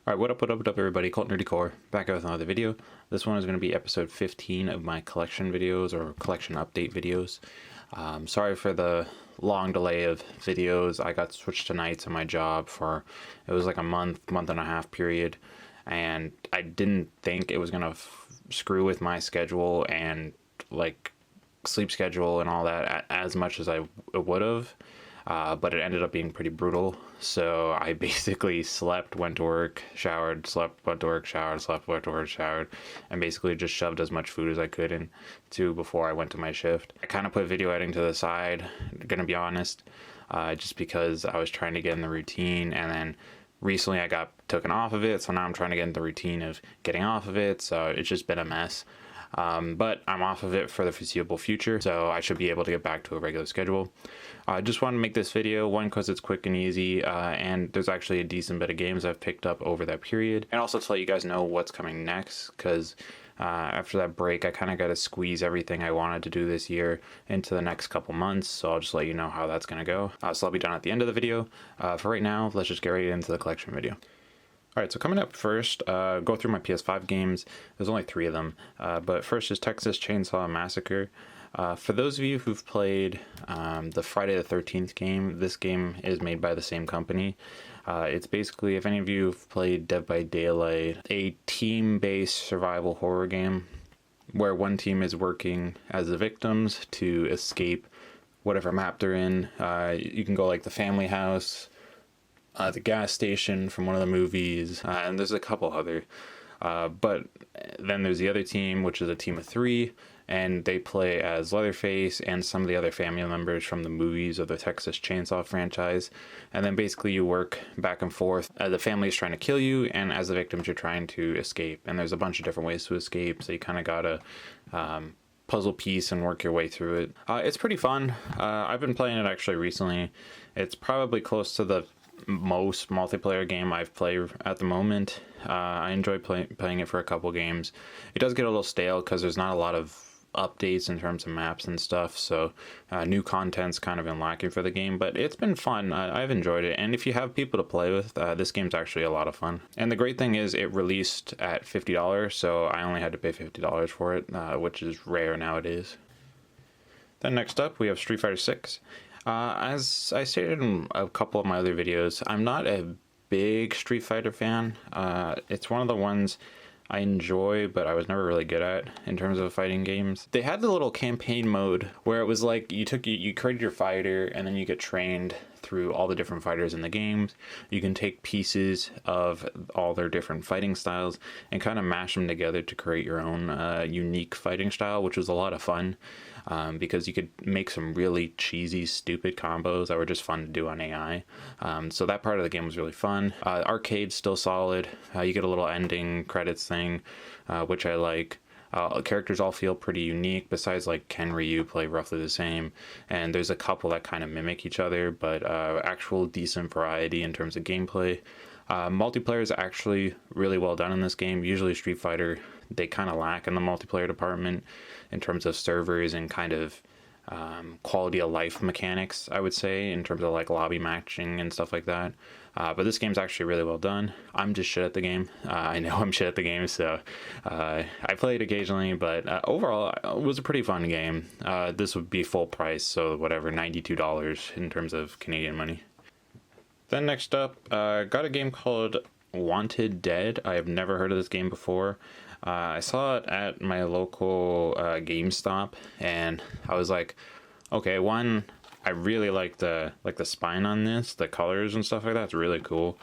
Alright, what up everybody, Cult Nerdy Core, back with another video. This one is going to be episode 15 of my collection videos, or collection update videos. Sorry for the long delay of videos. I got switched to nights in my job for, it was like a month and a half period, and I didn't think it was going to screw with my schedule and like sleep schedule and all that as much as I would have. But it ended up being pretty brutal. So I basically slept, went to work, showered, slept, went to work, showered, slept, went to work, showered, and basically just shoved as much food as I could into before I went to my shift. I kind of put video editing to the side, gonna be honest, just because I was trying to get in the routine, and then recently I got taken off of it, so now I'm trying to get in the routine of getting off of it, so it's just been a mess. But I'm off of it for the foreseeable future, so I should be able to get back to a regular schedule. I just wanted to make this video, one, because it's quick and easy, and there's actually a decent bit of games I've picked up over that period, and also to let you guys know what's coming next, because after that break I kind of got to squeeze everything I wanted to do this year into the next couple months, so I'll just let you know how that's going to go. So I'll be done at the end of the video. For right now, let's just get right into the collection video. Alright, so coming up first, go through my PS5 games. There's only 3 of them, but first is Texas Chainsaw Massacre. For those of you who've played the Friday the 13th game, this game is made by the same company. It's basically, if any of you have played Dead by Daylight, a team-based survival horror game where one team is working as the victims to escape whatever map they're in. You can go like the family house, the gas station from one of the movies, and there's a couple other. But then there's the other team, which is a team of 3, and they play as Leatherface and some of the other family members from the movies of the Texas Chainsaw franchise. And then basically you work back and forth. The family is trying to kill you, and as the victims you're trying to escape. And there's a bunch of different ways to escape, so you kind of gotta puzzle piece and work your way through it. It's pretty fun. I've been playing it actually recently. It's probably close to the most multiplayer game I've played at the moment. I enjoy playing it for a couple games. It does get a little stale because there's not a lot of updates in terms of maps and stuff, so new content's kind of been lacking for the game, but it's been fun. I've enjoyed it, and if you have people to play with, this game's actually a lot of fun. And the great thing is it released at $50, so I only had to pay $50 for it, which is rare nowadays. Then next up we have Street Fighter 6. As I stated in a couple of my other videos, I'm not a big Street Fighter fan. It's one of the ones I enjoy, but I was never really good at in terms of fighting games. They had the little campaign mode where it was like you created your fighter, and then you get trained through all the different fighters in the games. You can take pieces of all their different fighting styles and kind of mash them together to create your own unique fighting style, which was a lot of fun. Because you could make some really cheesy, stupid combos that were just fun to do on AI. So that part of the game was really fun. Arcade's still solid. You get a little ending credits thing, which I like. Characters all feel pretty unique, besides like Ken, Ryu play roughly the same, and there's a couple that kind of mimic each other, but actual decent variety in terms of gameplay. Multiplayer is actually really well done in this game. Usually Street Fighter, they kind of lack in the multiplayer department in terms of servers and kind of quality of life mechanics, I would say, in terms of like lobby matching and stuff like that. But this game's actually really well done. I'm just shit at the game. I know I'm shit at the game, so I play it occasionally, but overall it was a pretty fun game. This would be full price, so whatever, $92 in terms of Canadian money. Then next up, got a game called Wanted Dead. I have never heard of this game before. I saw it at my local GameStop, and I was like, okay, one, I really like the spine on this, the colors and stuff like that. It's really cool,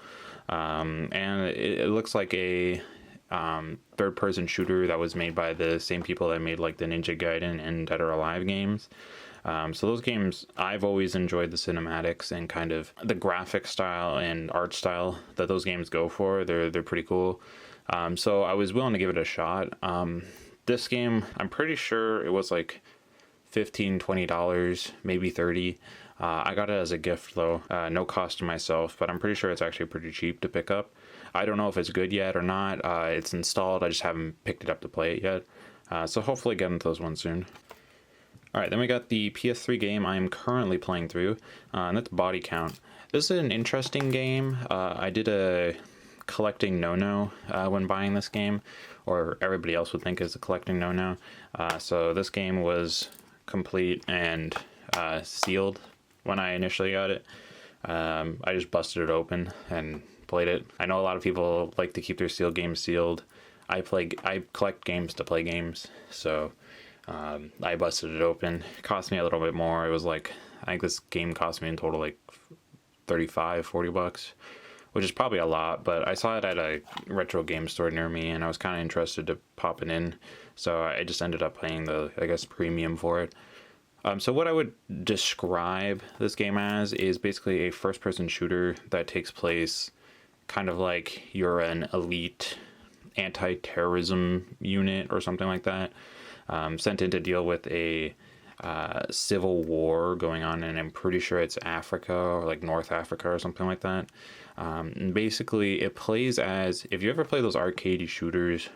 and it looks like a third-person shooter that was made by the same people that made like the Ninja Gaiden and Dead or Alive games. So those games, I've always enjoyed the cinematics and kind of the graphic style and art style that those games go for. They're pretty cool. So I was willing to give it a shot. This game, I'm pretty sure it was like $15, $20, maybe $30. I got it as a gift though, no cost to myself, but I'm pretty sure it's actually pretty cheap to pick up. I don't know if it's good yet or not. It's installed, I just haven't picked it up to play it yet. So hopefully get into those ones soon. Alright, then we got the PS3 game I'm currently playing through, and that's Body Count. This is an interesting game. I did a collecting no-no when buying this game, or everybody else would think is a collecting no-no. So this game was complete and sealed when I initially got it. I just busted it open and played it. I know a lot of people like to keep their sealed games sealed. I collect games to play games, so I busted it open. It cost me a little bit more. It was like, I think this game cost me in total like 35-40 bucks, which is probably a lot, but I saw it at a retro game store near me and I was kind of interested to pop it in, so I just ended up paying the, I guess, premium for it. So what I would describe this game as is basically a first-person shooter that takes place kind of like you're an elite anti-terrorism unit or something like that, sent in to deal with a civil war going on, and I'm pretty sure it's Africa or like North Africa or something like that. And basically it plays as, if you ever play those arcade shooters,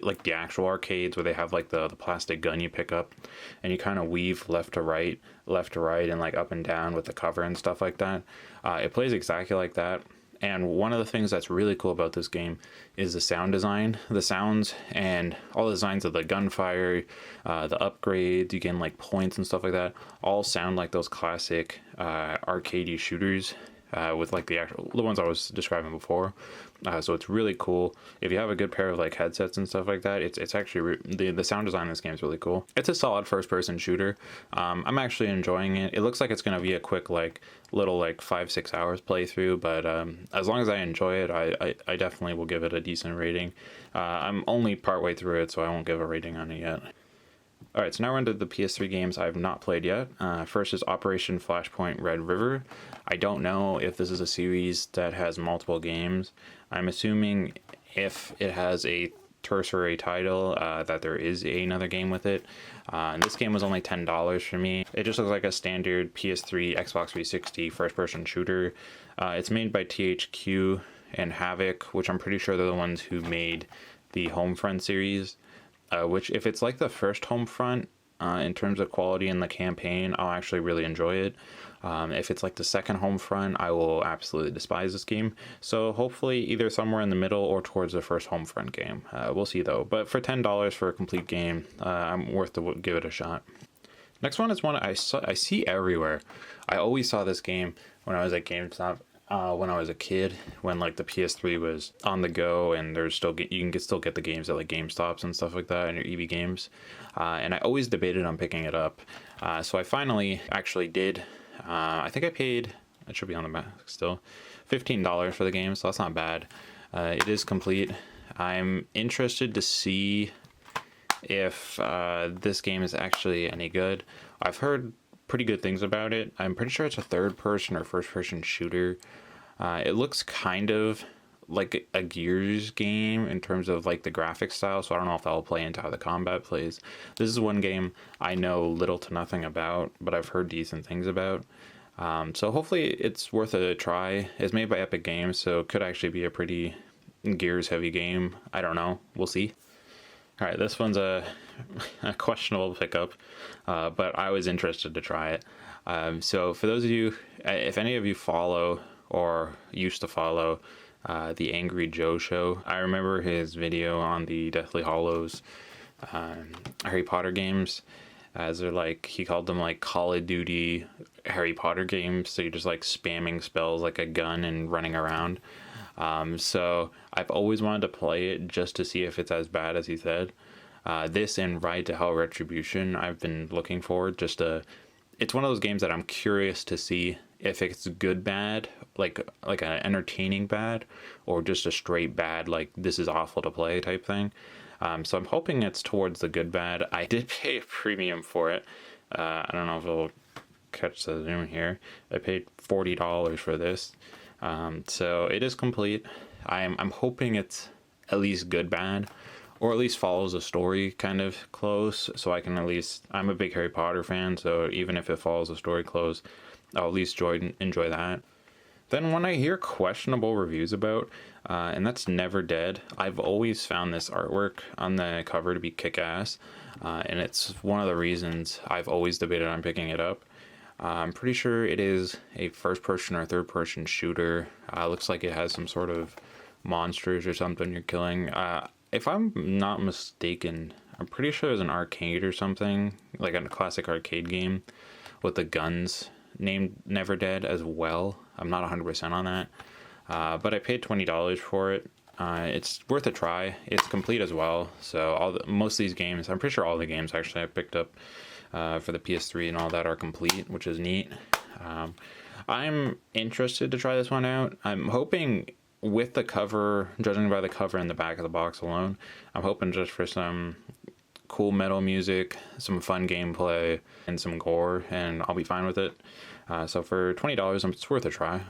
like the actual arcades where they have like the plastic gun you pick up and you kind of weave left to right, and like up and down with the cover and stuff like that. It plays exactly like that. And one of the things that's really cool about this game is the sound design. The sounds and all the designs of the gunfire, the upgrades, you gain like points and stuff like that, all sound like those classic arcadey shooters with like the ones I was describing before. So it's really cool. If you have a good pair of like headsets and stuff like that, it's actually the sound design in this game is really cool. It's a solid first-person shooter. I'm actually enjoying it. It looks like it's gonna be a quick like little like 5-6 hours playthrough, but as long as I enjoy it, I definitely will give it a decent rating. I'm only partway through it, so I won't give a rating on it yet. Alright, so now we're into the PS3 games I have not played yet. First is Operation Flashpoint Red River. I don't know if this is a series that has multiple games. I'm assuming if it has a tertiary title, that there is another game with it. And this game was only $10 for me. It just looks like a standard PS3, Xbox 360 first-person shooter. It's made by THQ and Havoc, which I'm pretty sure they're the ones who made the Homefront series. Which, if it's like the first Homefront in terms of quality in the campaign, I'll actually really enjoy it. If it's like the second Homefront, I will absolutely despise this game. So hopefully either somewhere in the middle or towards the first Homefront game. We'll see though. But for $10 for a complete game, I'm worth to give it a shot. Next one is one I see everywhere. I always saw this game when I was at GameStop. When I was a kid, when like the PS3 was on the go, and there's still you can still get the games at like GameStops and stuff like that, and your EB Games, and I always debated on picking it up. So I finally actually did. I think I paid, it should be on the back still, $15 for the game, so that's not bad. It is complete. I'm interested to see if this game is actually any good. I've heard pretty good things about it. I'm pretty sure it's a third-person or first-person shooter. It looks kind of like a Gears game in terms of like the graphic style, so I don't know if that will play into how the combat plays. This is one game I know little to nothing about, but I've heard decent things about. So hopefully it's worth a try. It's made by Epic Games, so it could actually be a pretty Gears-heavy game. I don't know. We'll see. All right, this one's a questionable pickup, but I was interested to try it. So for those of you, if any of you follow or used to follow the Angry Joe show, I remember his video on the Deathly Hallows Harry Potter games, as they're like, he called them like Call of Duty Harry Potter games, so you're just like spamming spells like a gun and running around. So I've always wanted to play it just to see if it's as bad as he said. This and Ride to Hell Retribution, I've been looking forward it's one of those games that I'm curious to see if it's good bad, like an entertaining bad, or just a straight bad, like this is awful to play type thing. So I'm hoping it's towards the good bad. I did pay a premium for it. I don't know if it'll catch the zoom here. I paid $40 for this. So it is complete. I'm hoping it's at least good bad, or at least follows a story kind of close, so I can at least, I'm a big Harry Potter fan, so even if it follows a story close, I'll at least enjoy that. Then one I hear questionable reviews about, and that's Never Dead. I've always found this artwork on the cover to be kick-ass, and it's one of the reasons I've always debated on picking it up. I'm pretty sure it is a first-person or third-person shooter. Looks like it has some sort of monsters or something you're killing. If I'm not mistaken, I'm pretty sure there's an arcade or something, like a classic arcade game with the guns named Never Dead as well. I'm not 100% on that, but I paid $20 for it. It's worth a try. It's complete as well. So most of these games, I'm pretty sure all the games actually I picked up for the PS3 and all that are complete, which is neat. I'm interested to try this one out. I'm hoping with the cover, judging by the cover and the back of the box alone, I'm hoping just for some cool metal music, some fun gameplay, and some gore, and I'll be fine with it. So for $20, it's worth a try.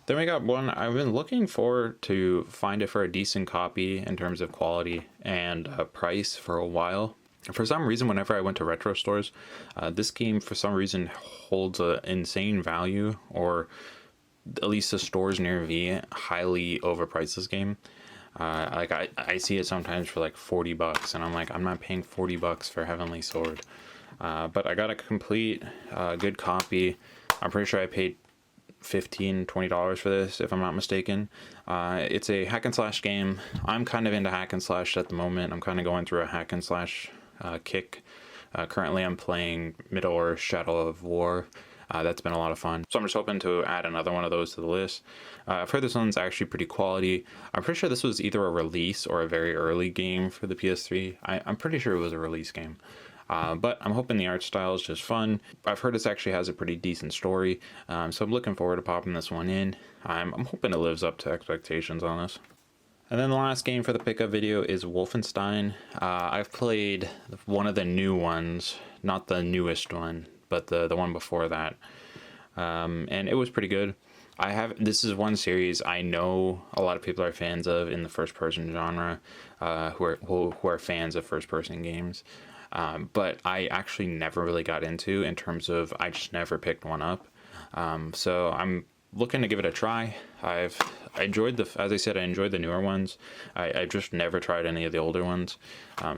Then we got one I've been looking forward to find it for a decent copy in terms of quality and price for a while. For some reason, whenever I went to retro stores, this game for some reason holds an insane value, or at least the stores near me highly overprice this game. Like I see it sometimes for like $40, and I'm like, I'm not paying $40 for Heavenly Sword. But I got a complete good copy. I'm pretty sure I paid $15-20 for this, if I'm not mistaken. It's a hack and slash game. I'm kind of into hack and slash at the moment. I'm kind of going through a hack and slash kick. Currently I'm playing Middle-earth Shadow of War. That's been a lot of fun. So I'm just hoping to add another one of those to the list. I've heard this one's actually pretty quality. I'm pretty sure this was either a release or a very early game for the PS3. I'm pretty sure it was a release game. But I'm hoping the art style is just fun. I've heard this actually has a pretty decent story. So I'm looking forward to popping this one in. I'm hoping it lives up to expectations on this. And then the last game for the pickup video is Wolfenstein. I've played one of the new ones, not the newest one, but the one before that. And it was pretty good. This is one series I know a lot of people are fans of in the first person genre, who are fans of first person games. But I actually never really got into in terms of, I just never picked one up. So I'm looking to give it a try. I enjoyed as I said, I enjoyed the newer ones. I just never tried any of the older ones.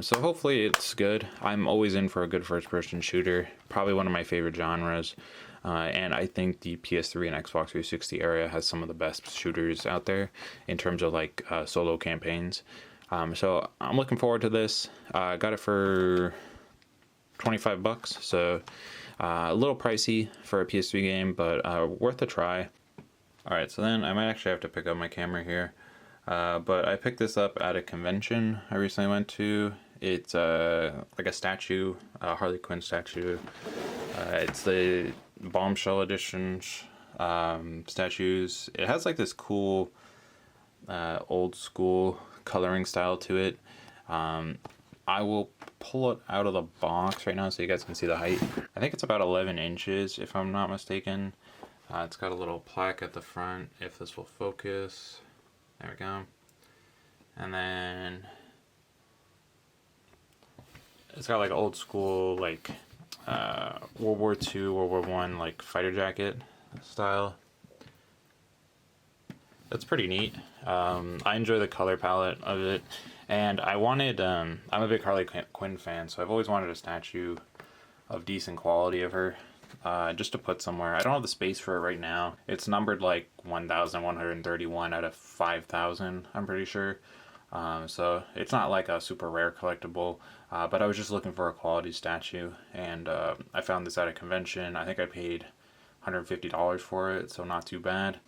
So hopefully it's good. I'm always in for a good first person shooter, probably one of my favorite genres. And I think the PS3 and Xbox 360 area has some of the best shooters out there in terms of like solo campaigns. So I'm looking forward to this. Got it for $25, so a little pricey for a PS3 game, but worth a try. Alright, so then I might actually have to pick up my camera here, but I picked this up at a convention I recently went to. It's like a statue, a Harley Quinn statue. It's the Bombshell Edition statues. It has like this cool old school coloring style to it. I will pull it out of the box right now so you guys can see the height. I think it's about 11 inches if I'm not mistaken. It's got a little plaque at the front, if this will focus. There we go. And then it's got like old school like World War II, World War I like fighter jacket style. That's pretty neat. I enjoy the color palette of it, and I wanted, I'm a big Harley Quinn fan, so I've always wanted a statue of decent quality of her, just to put somewhere. I don't have the space for it right now. It's numbered like 1,131 out of 5,000, I'm pretty sure. So it's not like a super rare collectible, but I was just looking for a quality statue, and I found this at a convention. I think I paid $150 for it, so not too bad.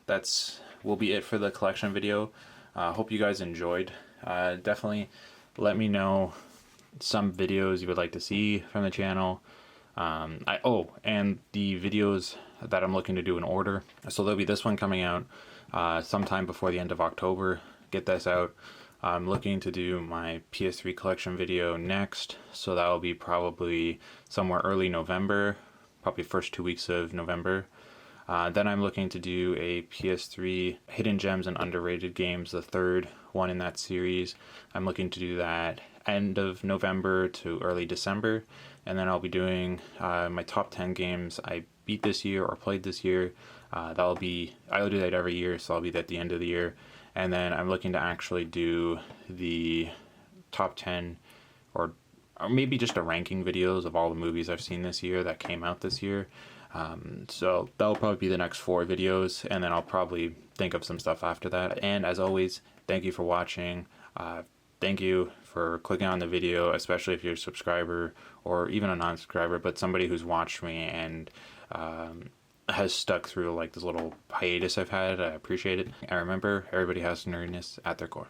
Will be it for the collection video. Hope you guys enjoyed. Definitely let me know some videos you would like to see from the channel. And the videos that I'm looking to do in order. So there'll be this one coming out sometime before the end of October. Get this out. I'm looking to do my PS3 collection video next, so that will be probably somewhere early November, probably first 2 weeks of November. Then I'm looking to do a PS3 Hidden Gems and Underrated Games, the third one in that series. I'm looking to do that end of November to early December. And then I'll be doing my top 10 games I beat this year or played this year. I'll do that every year, so I'll be at the end of the year. And then I'm looking to actually do the top 10 or maybe just a ranking videos of all the movies I've seen this year that came out this year. So that'll probably be the next 4 videos, and then I'll probably think of some stuff after that. And as always, thank you for watching. Thank you for clicking on the video, especially if you're a subscriber or even a non-subscriber, but somebody who's watched me and has stuck through like this little hiatus I've had. I appreciate it. And remember, everybody has nerdiness at their core.